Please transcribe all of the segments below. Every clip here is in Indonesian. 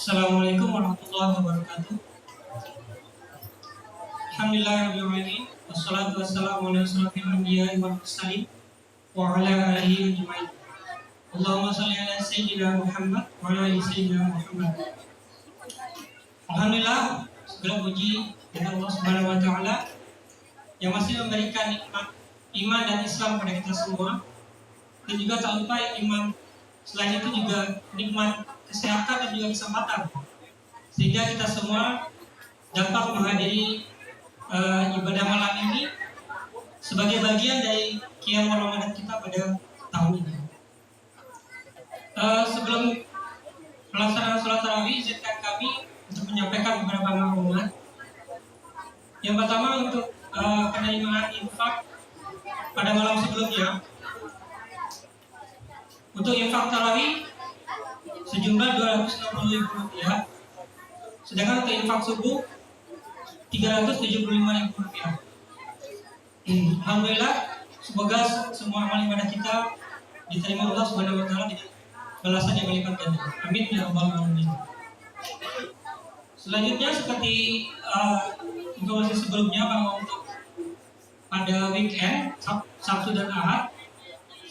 Assalamualaikum warahmatullahi wabarakatuh. Alhamdulillahirrahmanirrahim. Wassalatu wassalamu ala asyrafil anbiya'i wal mursalin wa ala alihi ajma'in. Allahumma shalli ala sayyidina Muhammad wa ala ali sayyidina Muhammad. Alhamdulillah, segala puji kepada Allah Subhanahu wa taala yang masih memberikan nikmat iman dan Islam kepada kita semua. Dan juga tak lupa iman selain itu juga nikmat kesehatan dan juga kesempatan, sehingga kita semua dapat menghadiri ibadah malam ini sebagai bagian dari qiyamul Ramadan kita pada tahun ini. Sebelum pelaksanaan sholat tarawih, izinkan kami untuk menyampaikan beberapa maklumat. Yang pertama, untuk penerimaan infak pada malam sebelumnya. Untuk infak tarawih sejumlah Rp260.000, sedangkan untuk infak subuh Rp375.000. Alhamdulillah, semoga semua amal ibadah kita diterima Allah Subhanahu wa taala dengan balasan yang berlipat ganda. Amin ya rabbal alamin. Selanjutnya, seperti informasi sebelumnya, bahwa untuk pada weekend Sabtu dan Ahad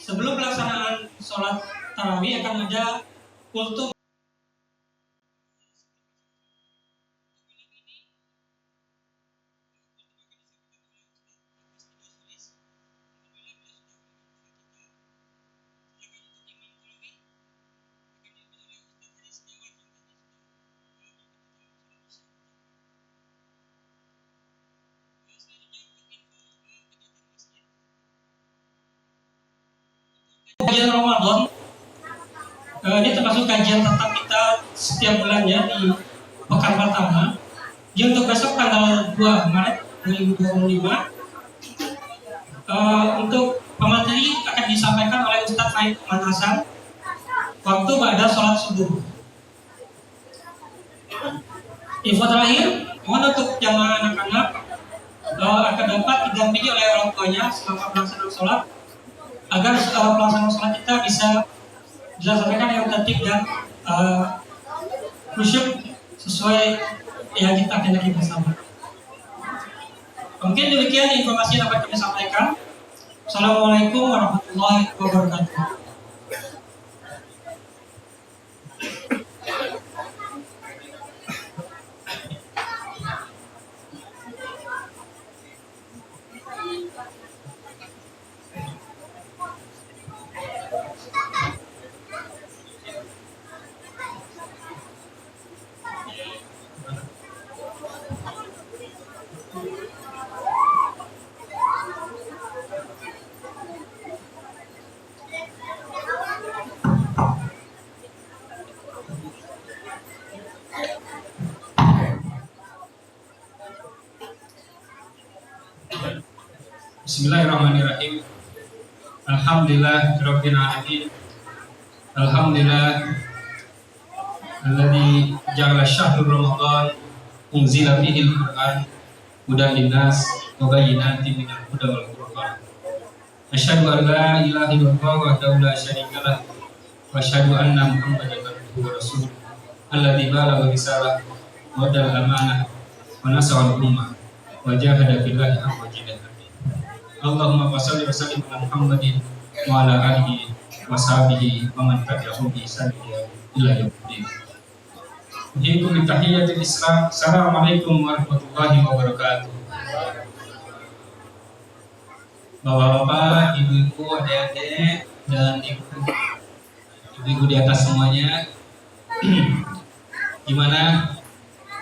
sebelum pelaksanaan sholat tarawih akan ada kultum. Kajian Ramadan ini termasuk kajian tetap kita setiap bulannya di pekan pertama. Jadi untuk besok tanggal 2 Maret 2025 untuk pemateri akan disampaikan oleh Ustadz Faid Ahmad Hasan waktu pada sholat subuh. Info terakhir, mohon untuk jamaah anak-anak akan dapat didampingi oleh orang tuanya selama pelaksanaan sholat, agar pelaksanaan sholat kita bisa dilaksanakan yang tertib dan khusyuk sesuai yang kita kehendaki bersama. Mungkin demikian informasi yang dapat kami sampaikan. Assalamualaikum warahmatullahi wabarakatuh. Bismillahirrahmanirrahim. Alhamdulillahirabbil alamin. Alhamdulillah alladzi ja'ala syahrul ramadan unzila fihi al-Qur'an hudan linnas wa bayyinatin minal huda wal furqan. Asyhadu an la ilaha illallah wahdahu la syarika lah wa asyhadu anna Muhammadan abduhu wa rasuluh alladzi balagha risalah wa adal amanah wa nasara al-ummah wa jahada fillahi haqqa jihadihi. Allahumma shalli wa sallim ala Muhammadin wa ala alihi wa sahbihi wa man tabi'ahum bi ihsan ila yaumiddin. Uhikum bi tahiyyatil Islam. Assalamualaikum warahmatullahi wabarakatuh. Bapak-bapak, ibu-ibu, adik-adik, dan ibu-ibu di atas semuanya, gimana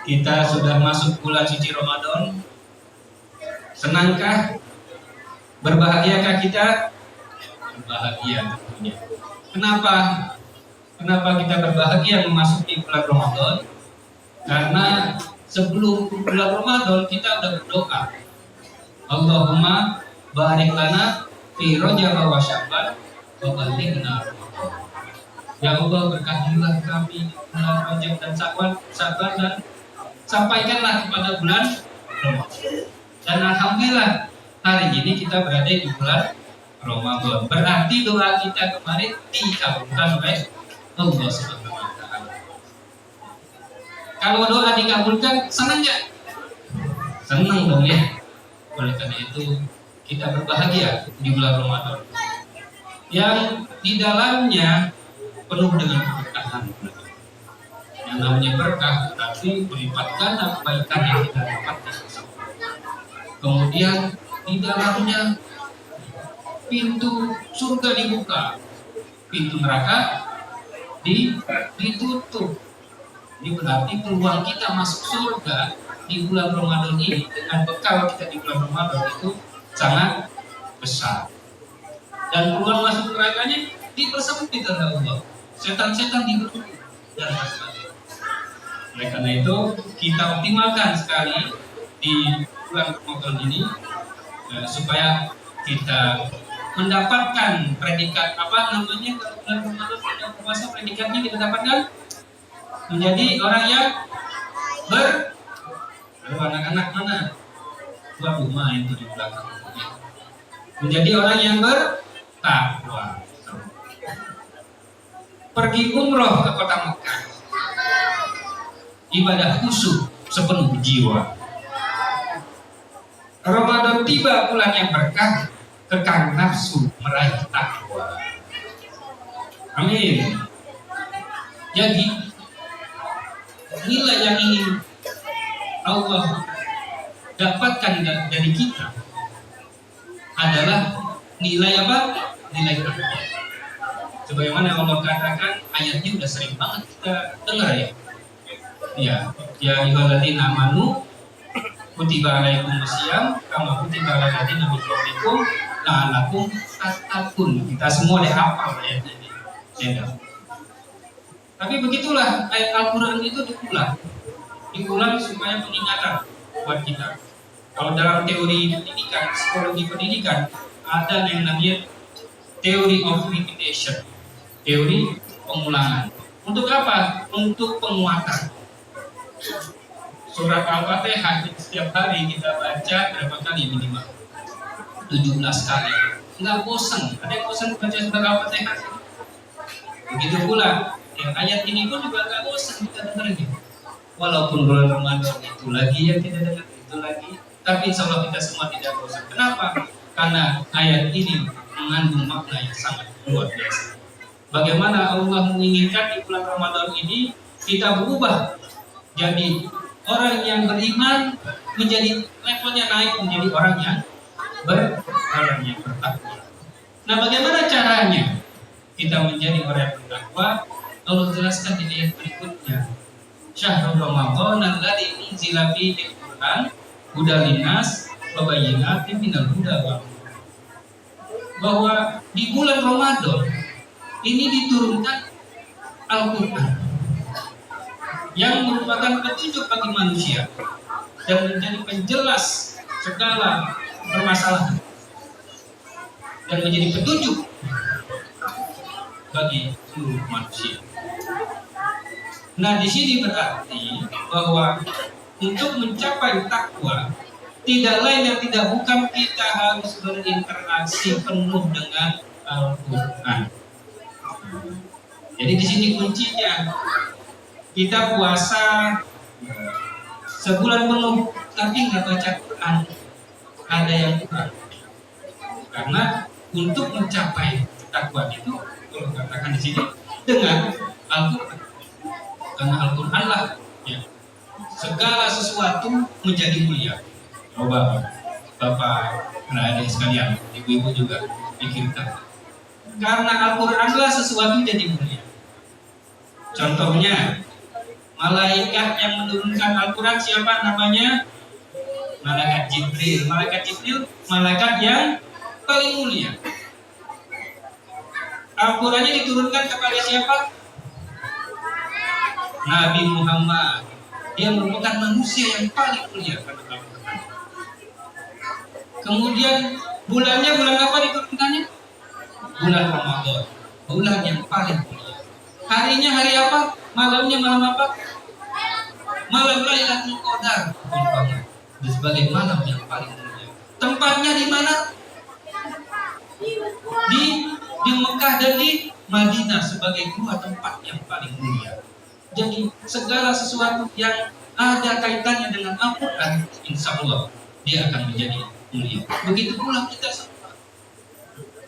kita sudah masuk bulan suci Ramadan? Senangkah? Berbahagiakah kita? Berbahagia tentunya. Kenapa? Kenapa kita berbahagia memasuki bulan Ramadan? Karena sebelum bulan Ramadan kita udah berdoa. Allahumma barik lana fi Rajab wa Sya'ban wa ballighna Ramadan. Ya Allah, berkatilah kami di bulan Rajab dan Sya'ban dan sampaikanlah kepada bulan Ramadan. Dan alhamdulillah hari ini kita berada di bulan Ramadan. Berarti doa kita kemarin dikabulkan oleh Allah Subhanahu wa taala. Kalau doa dikabulkan, senang nggak? Senang dong ya. Oleh karena itu kita berbahagia di bulan Ramadan yang di dalamnya penuh dengan keberkahan. Yang namanya berkah berarti berlipat ganda kebaikan yang kita dapatkan. Kemudian di dalamnya pintu surga dibuka, pintu neraka ditutup. Ini berarti peluang kita masuk surga di bulan Ramadan ini dengan bekal kita di bulan Ramadan itu sangat besar. Dan peluang masuk nerakanya dipersempit oleh Allah. Setan-setan ditutup dan sebagainya. Oleh karena itu kita optimalkan sekali di bulan Ramadan ini supaya kita mendapatkan predikat apa namanya kalau bulan Ramadan kita puasa predikatnya kita dapatkan menjadi orang yang Aduh, anak-anak mana? Waduh, main itu di belakang. Menjadi orang yang bertakwa. Pergi umroh ke kota Mekah. Ibadah khusyuk sepenuh jiwa. Ramadan tiba bulan yang berkah, kekang nafsu meraih takwa. Amin. Jadi nilai yang ingin Allah dapatkan dari kita adalah nilai apa? Nilai takwa. Sebagaimana Allah katakan, ayatnya udah sering banget kita dengar ya. Ya ayyuhalladzina amanu kutiba alaikumusiyam kama kutiba alal ladzina min qablikum la'allakum tattaqun. Kita semua udah hafal ayat ini. Ya. Tapi begitulah ayat Al-Quran itu diulang supaya peningkatan buat kita. Kalau dalam teori pendidikan, psikologi pendidikan, ada yang namanya theory of repetition, teori pengulangan. Untuk apa? Untuk penguatan. Surat Al-Fatihah setiap hari kita baca berapa kali minimal? 17 kali. Enggak bosan. Ada yang bosan baca surat Al-Fatihah? Begitu pula yang ayat ini pun juga enggak bosan kita dengerin. Walaupun bulan Ramadan itu lagi yang kita dengar, itu lagi, tapi insya Allah kita semua tidak bosan. Kenapa? Karena ayat ini mengandung makna yang sangat luar biasa. Bagaimana Allah menginginkan di bulan Ramadan ini kita berubah jadi orang yang beriman, menjadi levelnya naik menjadi orang yang bertakwa. Nah, bagaimana caranya kita menjadi orang yang bertakwa? Allah jelaskan di ayat berikutnya. Syahrul Ramadan alladzi unzila fihi al-Qur'an hudal linnas wa bayyinatin minal huda wal furqan. Bahwa di bulan Ramadan ini diturunkan Al-Qur'an yang merupakan petunjuk bagi manusia dan menjadi penjelas segala permasalahan dan menjadi petunjuk bagi seluruh manusia. Nah, di sini berarti bahwa untuk mencapai takwa tidak lain dan tidak bukan kita harus berinteraksi penuh dengan Al-Quran. Jadi di sini kuncinya, kita puasa sebulan penuh tapi nggak baca Quran, ada yang kurang. Karena untuk mencapai takwa itu, kalau katakan di sini dengan Al-Quran. Karena Al-Quran lah ya, segala sesuatu menjadi mulia. Coba Bapak dan adik sekalian, ibu-ibu juga pikirkan. Karena Al-Quran lah sesuatu jadi mulia. Contohnya, malaikat yang menurunkan Al-Quran siapa namanya? Malaikat Jibril. Malaikat Jibril, malaikat yang paling mulia. Al-Qurannya diturunkan kepada siapa? Nabi Muhammad. Dia merupakan manusia yang paling mulia pada Al-Quran. Kemudian bulannya bulan apa diturunkannya? Bulan Ramadan. Bulan yang paling mulia. Harinya hari apa? Malamnya malam apa? Malam Lailatul Qadar. Dan sebagai malam yang paling mulia. Tempatnya di mana? Di Mekah dan di Madinah sebagai dua tempat yang paling mulia. Jadi segala sesuatu yang ada kaitannya dengan Al-Quran, insya Allah dia akan menjadi mulia. Begitu pula kita semua.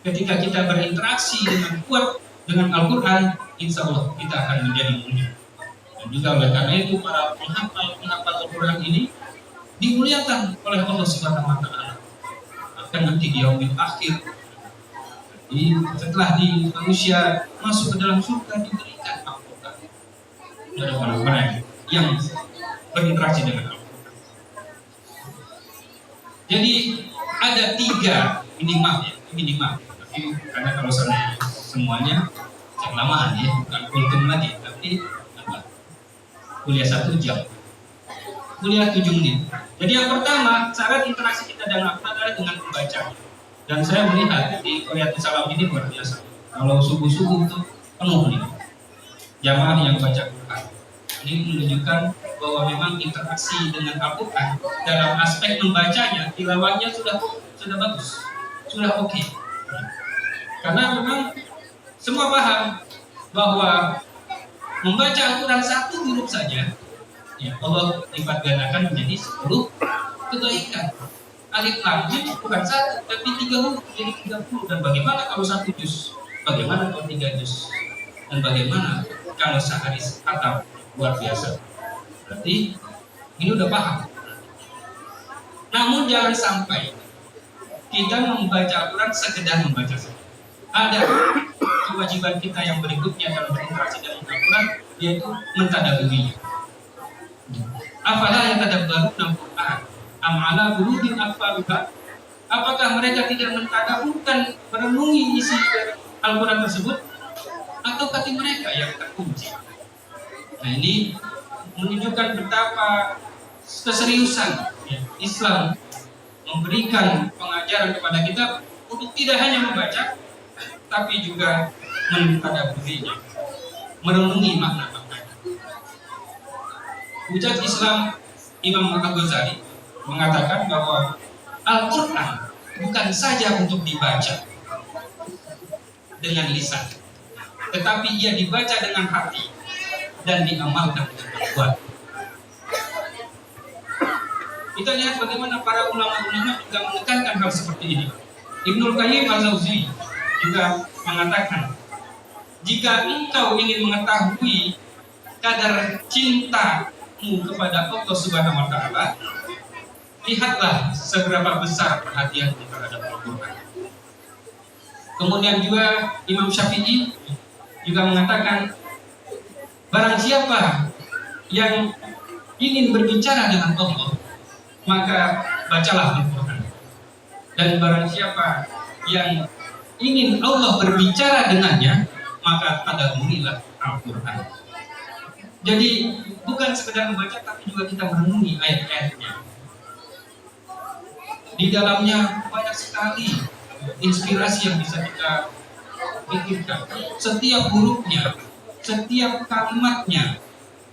Ketika kita berinteraksi dengan kuat dengan Al-Quran, insya Allah kita akan menjadi mulia. Dan juga oleh karena itu para penghafal Al-Quran ini dimuliakan oleh Allah Subhanahu Wa Taala. Akan nanti di yaumil akhir, setelah di manusia masuk ke dalam surga diberikan Al-Quran dari orang-orang yang berinteraksi dengan Al-Quran. Jadi ada 3 minimal. Tapi karena kalau semuanya kelamaan ya, bukan kultum lagi, tapi kuliah 1 jam, kuliah 7 menit. Jadi yang pertama, syarat interaksi kita dengan Al-Quran adalah dengan membaca. Dan saya melihat di Qariyatus Salam ini luar biasa. Kalau subuh-subuh itu penuh nih jamaah yang baca Quran. Ini menunjukkan bahwa memang interaksi dengan Al-Quran dalam aspek membacanya, tilawahnya sudah bagus, sudah oke. Karena memang semua paham bahwa membaca Al-Quran 1 huruf saja, ya Allah lipat gandakan menjadi 10 kebaikan. Alif lam mim bukan 1 tapi 3 huruf jadi 30. Dan bagaimana kalau 1 juz? Bagaimana kalau 3 juz? Dan bagaimana kalau sehari khatam? Luar biasa. Berarti ini udah paham. Namun jangan sampai kita membaca Al-Quran sekedar membaca saja. Ada kewajiban kita yang berikutnya dalam berinteraksi dengan Al-Quran, yaitu mentadabburinya. Apalah yang tadabbaruna Al-Quran? Amala qulubin aqfaluha. Apakah mereka tidak mentadabburkan, merenungi isi dari Al-Quran tersebut, atau hati mereka yang terkunci? Nah, ini menunjukkan betapa keseriusan Islam memberikan pengajaran kepada kita untuk tidak hanya membaca, tapi juga mentadabburinya, merenungi makna-maknanya. Hujat Islam Imam Al-Ghazali mengatakan bahwa Al-Quran bukan saja untuk dibaca dengan lisan, tetapi ia dibaca dengan hati dan diamalkan dengan perbuatan. Kita lihat bagaimana para ulama-ulama juga menekankan hal seperti ini. Ibnul Qayyim Al-Jauzi juga mengatakan, jika engkau ingin mengetahui kadar cintamu kepada Allah Subhanahu Wa Taala, lihatlah seberapa besar perhatianmu terhadap Al-Quran. Kemudian juga Imam Syafi'i juga mengatakan, barang siapa yang ingin berbicara dengan Allah, maka bacalah Al-Quran. Dan barang siapa yang ingin Allah berbicara dengannya, maka tadabburilah Al-Quran. Jadi bukan sekedar membaca, tapi juga kita merenungi ayat-ayatnya. Di dalamnya banyak sekali inspirasi yang bisa kita pikirkan. Setiap hurufnya, setiap kalimatnya,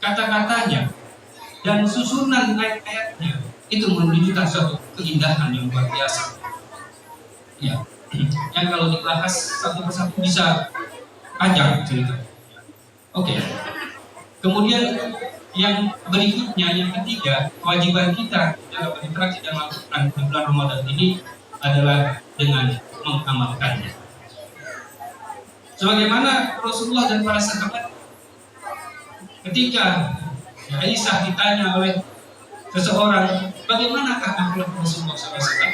kata-katanya, dan susunan ayat-ayatnya itu menunjukkan suatu keindahan yang luar biasa. Ya, yang kalau dibahas satu persatu bisa panjang cerita. Oke. Kemudian yang berikutnya, yang ketiga, kewajiban kita dalam berinteraksi dengan Al-Quran di bulan Ramadan ini adalah dengan mengamalkannya. Sebagaimana Rasulullah dan para sahabat ketika Aisyah ditanya oleh seseorang, bagaimanakah akhlak Rasulullah SAW?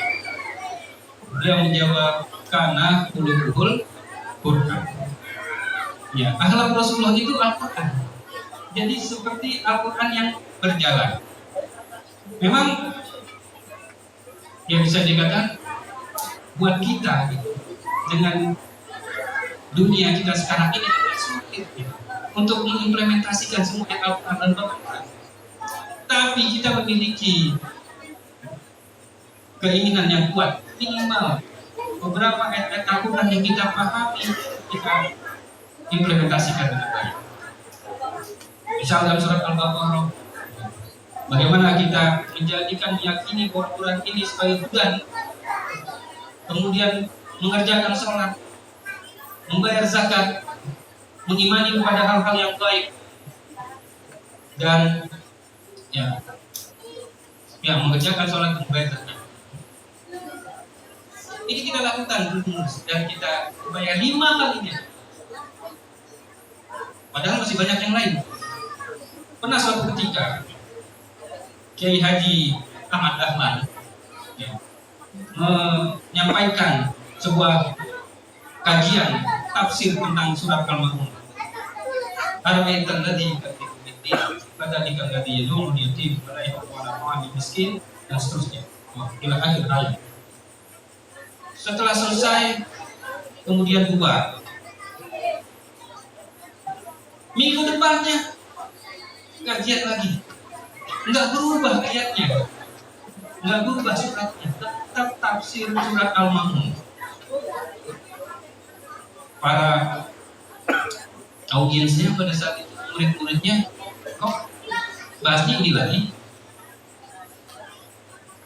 Dia menjawab, karena khuluquhul Quran. Ya, akhlak Rasulullah itu Al-Quran. Jadi seperti Al-Quran yang berjalan. Memang yang bisa dikatakan buat kita dengan dunia kita sekarang ini agak sulit untuk mengimplementasikan semua ayat Al-Quran dan Al-Quran. Tapi kita memiliki keinginan yang kuat, minimal beberapa ayat Al-Quran yang kita pahami, kita implementasikan dengan baik. Misalnya dalam surat Al-Baqarah, bagaimana kita menjadikan meyakini bahwa Al-Quran ini sebagai hudan, kemudian mengerjakan sholat, membayar zakat, mengimani kepada hal-hal yang baik, dan mengerjakan sholat dan membayar zakat. Ini kita lakukan terus dan kita bayar 5 kalinya. Padahal masih banyak yang lain. Pernah suatu ketika Kiai Haji Ahmad Dahlan menyampaikan sebuah kajian tafsir tentang surat Al-Ma'un. Ara'aital ladzi yukadzibu bid-din, fadzalika alladzi yad'u al-yatim wa la yahuddu 'ala ta'amil miskin, dan seterusnya. Ila akhir ayat. Setelah selesai, kemudian bubar. Minggu depannya kajian lagi. Enggak berubah ayatnya, enggak berubah suratnya, tetap tafsir surat Al-Ma'un. Para audiensnya pada saat itu, murid-muridnya, kok bahasnya ini lagi?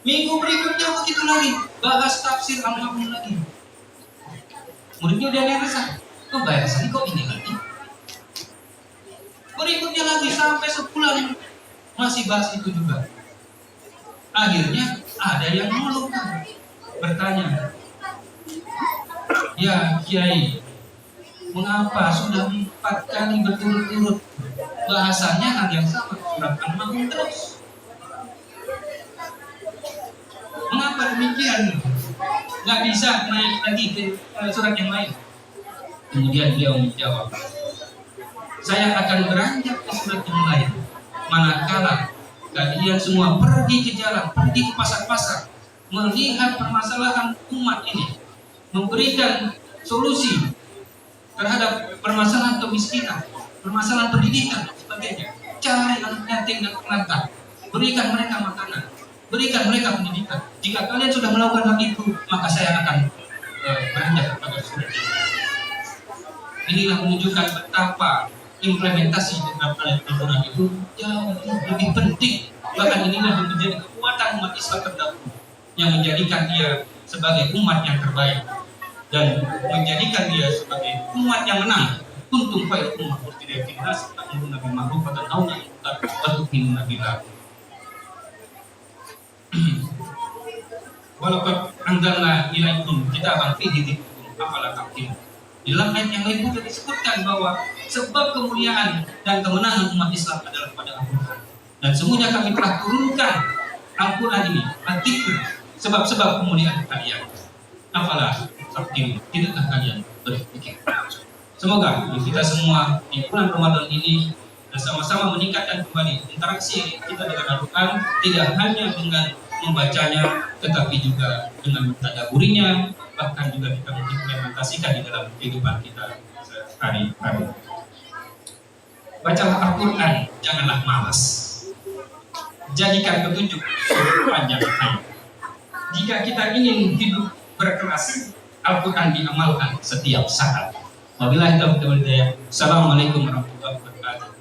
Minggu berikutnya begitu lagi, bahas tafsir Al-Ma'un lagi. Muridnya udah ngerasa, kok bahasannya kok ini lagi? Berikutnya lagi sampai sebulan masih bahas itu juga. Akhirnya ada yang mengeluhkan, bertanya, ya Kiai, mengapa sudah 4 kali berturut-turut bahasannya hal yang sama, surat Al-Ma'un terus? Mengapa demikian? Nggak bisa naik lagi ke surat yang lain? Kemudian beliau menjawab, saya akan beranjak ke surat yang lain manakala kalian semua pergi ke jalan, pergi ke pasar-pasar, melihat permasalahan umat ini, memberikan solusi terhadap permasalahan kemiskinan, permasalahan pendidikan, sebagainya. Cari anak yatim dan terlantar, berikan mereka makanan, berikan mereka pendidikan. Jika kalian sudah melakukan hal itu, maka saya akan beranjak kepada surat ini. Inilah menunjukkan betapa implementasi dalam ayat Al-Quran itu jauh lebih penting. Bahkan inilah yang menjadi kekuatan umat Islam terdahulu, yang menjadikan dia sebagai umat yang terbaik dan menjadikan dia sebagai umat yang menang. Kuntum khairu ummatin ukhrijat lin-nas ta'muruna bil ma'ruf wa tanhauna 'anil munkar wa tu'minuna billah. Walaqad anzalna ilaikum kitaban fihi dzikrukum afala ta'qilun. Di dalam ayat yang lain juga disebutkan bahwa sebab kemuliaan dan kemenangan umat Islam adalah pada Al-Quran. Dan semuanya kami telah turunkan Al-Quran ini, Al-Dzikr, sebab-sebab kemuliaan kalian. Apalah ta'qilun, tidakkah kalian berpikir? Semoga kita semua di bulan Ramadan ini bersama-sama meningkatkan kembali interaksi kita dengan Al-Quran, tidak hanya dengan membacanya, tetapi juga dengan mentadaburinya, bahkan juga kita mengimplementasikan di dalam kehidupan kita sehari-hari. Bacalah Al-Quran, janganlah malas. Jadikan petunjuk sepanjang hayat. Jika kita ingin hidup berkelas, Al-Quran diamalkan setiap saat. Wabillahi taufiq wal hidayah. Assalamualaikum warahmatullahi wabarakatuh.